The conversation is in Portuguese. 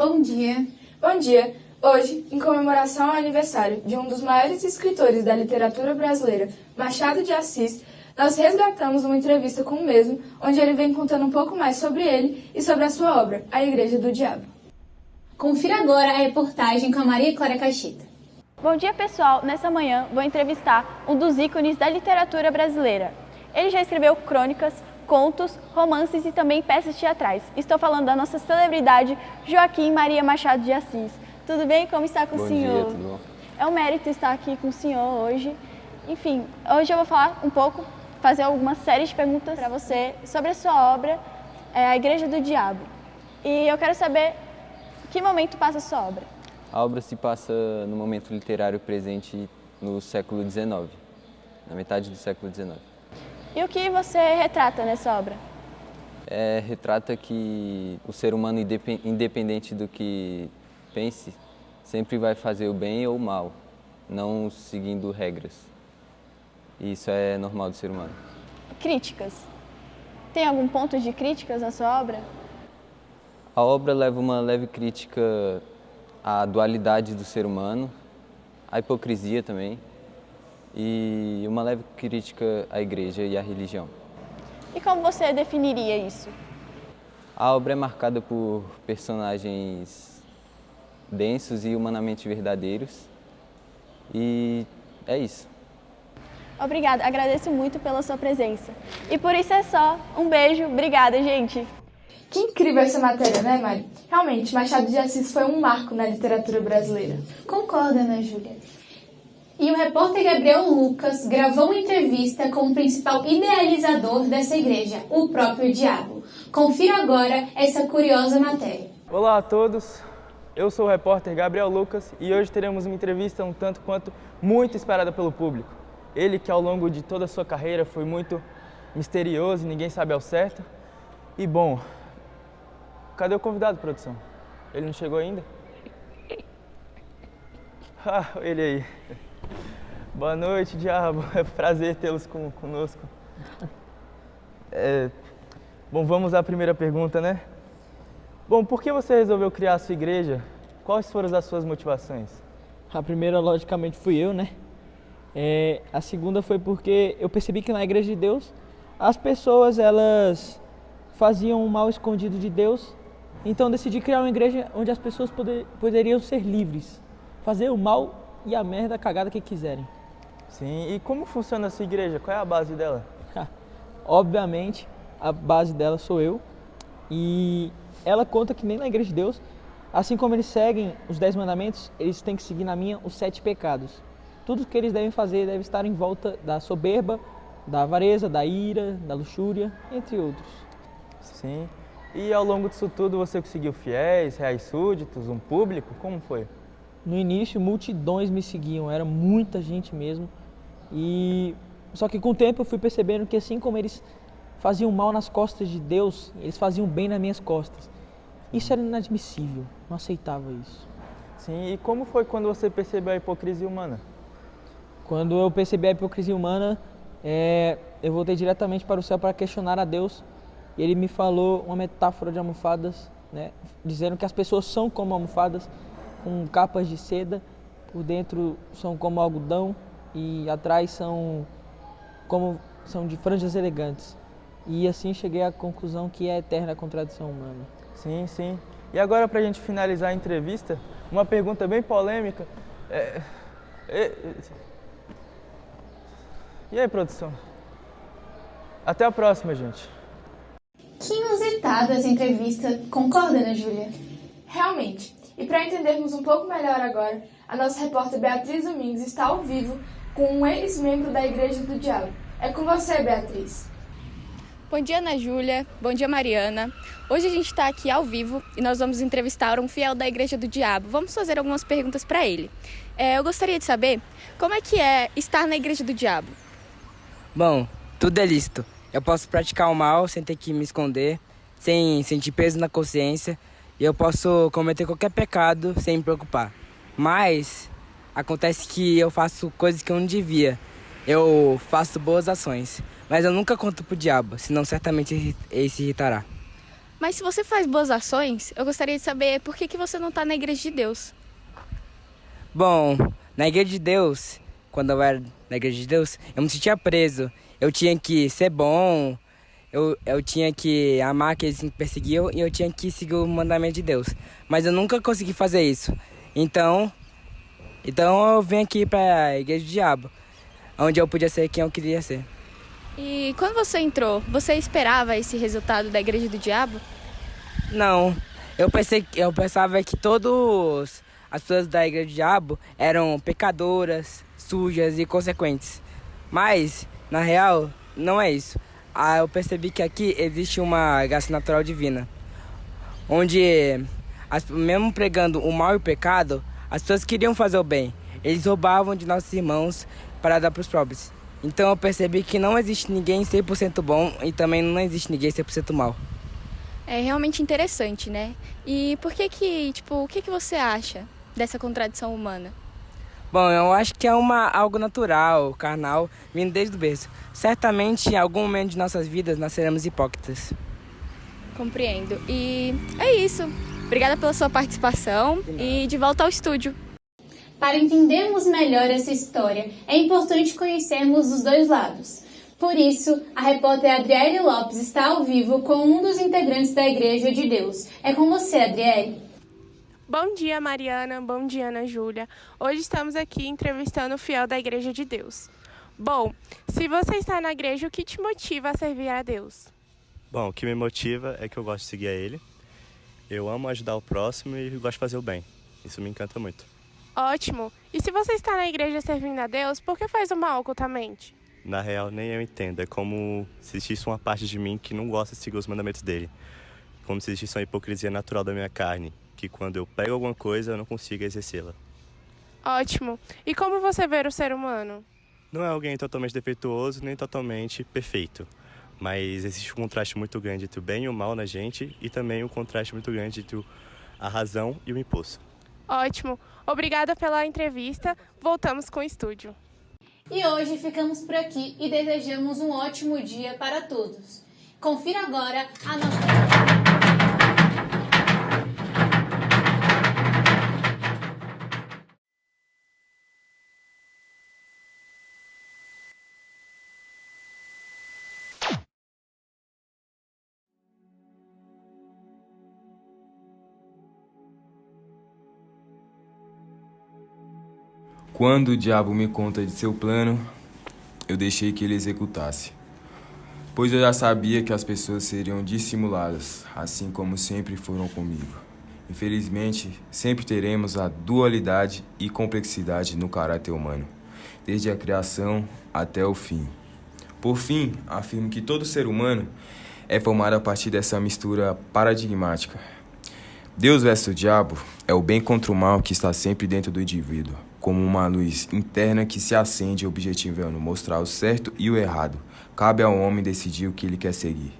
Bom dia. Bom dia. Hoje, em comemoração ao aniversário de um dos maiores escritores da literatura brasileira, Machado de Assis, nós resgatamos uma entrevista com o mesmo, onde ele vem contando um pouco mais sobre ele e sobre a sua obra, A Igreja do Diabo. Confira agora a reportagem com a Maria Clara Caixeta. Bom dia, pessoal. Nessa manhã vou entrevistar um dos ícones da literatura brasileira. Ele já escreveu crônicas, contos, romances e também peças teatrais. Estou falando da nossa celebridade Joaquim Maria Machado de Assis. Tudo bem? Como está com o senhor? Bom dia, tudo bom? É um mérito estar aqui com o senhor hoje. Enfim, hoje eu vou falar um pouco, fazer algumas séries de perguntas para você sobre a sua obra, A Igreja do Diabo. E eu quero saber que momento passa a sua obra. A obra se passa no momento literário presente no século XIX, na metade do século XIX. E o que você retrata nessa obra? Retrata que o ser humano, independente do que pense, sempre vai fazer o bem ou o mal, não seguindo regras. E isso é normal do ser humano. Críticas. Tem algum ponto de críticas na sua obra? A obra leva uma leve crítica à dualidade do ser humano, à hipocrisia também, e uma leve crítica à igreja e à religião. E como você definiria isso? A obra é marcada por personagens densos e humanamente verdadeiros, e é isso. Obrigada, agradeço muito pela sua presença. E por isso é só. Um beijo, obrigada, gente. Que incrível essa matéria, né, Mari? Realmente, Machado de Assis foi um marco na literatura brasileira. Concorda, Ana Júlia? E o repórter Gabriel Lucas gravou uma entrevista com o principal idealizador dessa igreja, o próprio diabo. Confira agora essa curiosa matéria. Olá a todos, eu sou o repórter Gabriel Lucas e hoje teremos uma entrevista um tanto quanto muito esperada pelo público. Ele que ao longo de toda a sua carreira foi muito misterioso e ninguém sabe ao certo. E bom, cadê o convidado, produção? Ele não chegou ainda? Ah, ele aí. Boa noite, diabo. É prazer tê-los conosco. Bom, vamos à primeira pergunta, né? Bom, por que você resolveu criar a sua igreja? Quais foram as suas motivações? A primeira, logicamente, fui eu, né? A segunda foi porque eu percebi que na Igreja de Deus as pessoas, elas faziam um mal escondido de Deus. Então decidi criar uma igreja onde as pessoas poderiam ser livres, fazer o mal e a merda, a cagada que quiserem. Sim, e como funciona a sua igreja? Qual é a base dela? Obviamente, a base dela sou eu. E ela conta que nem na Igreja de Deus, assim como eles seguem os 10 mandamentos, eles têm que seguir na minha os 7 pecados. Tudo que eles devem fazer deve estar em volta da soberba, da avareza, da ira, da luxúria, entre outros. Sim. E ao longo disso tudo você conseguiu fiéis, reais súditos, um público? Como foi? No início, multidões me seguiam, era muita gente mesmo. Só que com o tempo eu fui percebendo que assim como eles faziam mal nas costas de Deus, eles faziam bem nas minhas costas. Isso era inadmissível, não aceitava isso. Sim, e como foi quando você percebeu a hipocrisia humana? Quando eu percebi a hipocrisia humana, eu voltei diretamente para o céu para questionar a Deus. E ele me falou uma metáfora de almofadas, né, dizendo que as pessoas são como almofadas, com capas de seda, por dentro são como algodão e atrás são de franjas elegantes. E assim cheguei à conclusão que é eterna a contradição humana. Sim, sim. E agora, para a gente finalizar a entrevista, uma pergunta bem polêmica. E aí, produção? Até a próxima, gente. Que inusitada essa entrevista, concorda, Ana Júlia? Realmente. E para entendermos um pouco melhor agora, a nossa repórter Beatriz Domingues está ao vivo com um ex-membro da Igreja do Diabo. É com você, Beatriz. Bom dia, Ana Júlia. Bom dia, Mariana. Hoje a gente está aqui ao vivo e nós vamos entrevistar um fiel da Igreja do Diabo. Vamos fazer algumas perguntas para ele. Eu gostaria de saber como é que é estar na Igreja do Diabo. Bom, tudo é lícito. Eu posso praticar o mal sem ter que me esconder, sem sentir peso na consciência, e eu posso cometer qualquer pecado sem me preocupar. Mas acontece que eu faço coisas que eu não devia. Eu faço boas ações, mas eu nunca conto pro diabo, senão certamente ele se irritará. Mas se você faz boas ações, eu gostaria de saber por que você não está na Igreja de Deus. Bom, na Igreja de Deus, quando eu era na Igreja de Deus, eu me sentia preso. Eu tinha que ser bom, eu tinha que amar aqueles que me perseguiam e eu tinha que seguir o mandamento de Deus. Mas eu nunca consegui fazer isso. Então eu vim aqui para a Igreja do Diabo, onde eu podia ser quem eu queria ser. E quando você entrou, você esperava esse resultado da Igreja do Diabo? Não, eu pensava que todas as pessoas da Igreja do Diabo eram pecadoras, sujas e consequentes. Mas, na real, não é isso. Eu percebi que aqui existe uma graça natural divina, onde, mesmo pregando o mal e o pecado, as pessoas queriam fazer o bem. Eles roubavam de nossos irmãos para dar para os pobres. Então eu percebi que não existe ninguém 100% bom e também não existe ninguém 100% mal. É realmente interessante, né? E por que o que você acha dessa contradição humana? Bom, eu acho que é algo natural, carnal, vindo desde o berço. Certamente, em algum momento de nossas vidas, nós seremos hipócritas. Compreendo. E é isso. Obrigada pela sua participação e de volta ao estúdio. Para entendermos melhor essa história, é importante conhecermos os dois lados. Por isso, a repórter Adriele Lopes está ao vivo com um dos integrantes da Igreja de Deus. É com você, Adriele. Bom dia, Mariana. Bom dia, Ana Júlia. Hoje estamos aqui entrevistando o fiel da Igreja de Deus. Bom, se você está na igreja, o que te motiva a servir a Deus? Bom, o que me motiva é que eu gosto de seguir a Ele. Eu amo ajudar o próximo e gosto de fazer o bem. Isso me encanta muito. Ótimo! E se você está na igreja servindo a Deus, por que faz o mal ocultamente? Na real, nem eu entendo. É como se existisse uma parte de mim que não gosta de seguir os mandamentos dele. Como se existisse uma hipocrisia natural da minha carne, que quando eu pego alguma coisa, eu não consigo exercê-la. Ótimo! E como você vê o ser humano? Não é alguém totalmente defeituoso, nem totalmente perfeito. Mas existe um contraste muito grande entre o bem e o mal na gente e também um contraste muito grande entre a razão e o impulso. Ótimo! Obrigada pela entrevista. Voltamos com o estúdio. E hoje ficamos por aqui e desejamos um ótimo dia para todos. Confira agora a nossa... Quando o diabo me conta de seu plano, eu deixei que ele executasse. Pois eu já sabia que as pessoas seriam dissimuladas, assim como sempre foram comigo. Infelizmente, sempre teremos a dualidade e complexidade no caráter humano, desde a criação até o fim. Por fim, afirmo que todo ser humano é formado a partir dessa mistura paradigmática. Deus versus o diabo é o bem contra o mal que está sempre dentro do indivíduo, como uma luz interna que se acende objetivando mostrar o certo e o errado. Cabe ao homem decidir o que ele quer seguir.